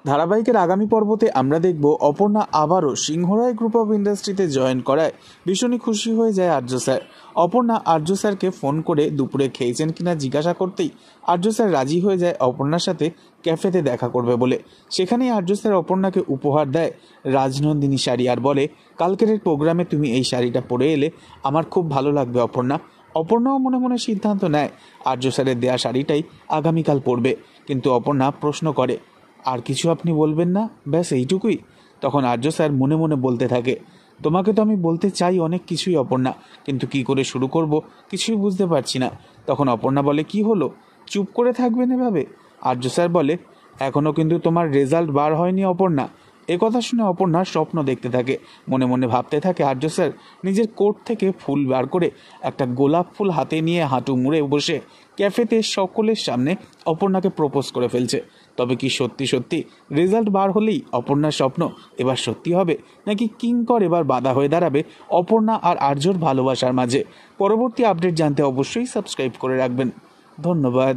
ধারাবাহিকের আগামী পর্বতে আমরা দেখব অপর্ণা আবারও সিংহরায় গ্রুপ অফ ইন্ডাস্ট্রিতে জয়েন করায় ভীষণই খুশি হয়ে যায় আর্য স্যার। অপর্ণা আর্য স্যারকে ফোন করে দুপুরে খেয়েছেন কিনা জিজ্ঞাসা করতেই আর্য স্যার রাজি হয়ে যায় অপর্ণার সাথে ক্যাফেতে দেখা করবে বলে। সেখানেই আর্য স্যার অপর্ণাকে উপহার দেয় রাজনন্দিনী শাড়ি আর বলে, কালকের প্রোগ্রামে তুমি এই শাড়িটা পরে এলে আমার খুব ভালো লাগবে অপর্ণা। অপর্ণাও মনে মনে সিদ্ধান্ত নেয় আর্য স্যারের দেয়া শাড়িটাই আগামীকাল পরবে। কিন্তু অপর্ণা প্রশ্ন করে, আর কিছু আপনি বলবেন না? ব্যাস এইটুকুই? তখন আর্য স্যার মনে মনে বলতে থাকে, তোমাকে তো আমি বলতে চাই অনেক কিছুই অপর্ণা, কিন্তু কি করে শুরু করব কিছুই বুঝতে পারছি না। তখন অপর্ণা বলে, কি হলো, চুপ করে থাকবেন এভাবে? আর্য স্যার বলে, এখনও কিন্তু তোমার রেজাল্ট বার হয়নি অপর্ণা। কথা শুনে অপর্ণা স্বপ্ন দেখতে থাকে। মনে মনে ভাবতে থাকে আর্য স্যার নিজের কোট থেকে ফুল বার করে একটা গোলাপ ফুল হাতে নিয়ে হাঁটু মুড়ে বসে ক্যাফেতে সকলের সামনে অপর্ণাকে প্রপোজ করে ফেলছে। তবে কি সত্যি সত্যি রেজাল্ট বার হলেই অপর্ণার স্বপ্ন এবার সত্যি হবে, নাকি কিঙ্কর এবার বাধা হয়ে দাঁড়াবে অপর্ণা আর আর্যর ভালোবাসার মাঝে? পরবর্তী আপডেট জানতে অবশ্যই সাবস্ক্রাইব করে রাখবেন। ধন্যবাদ।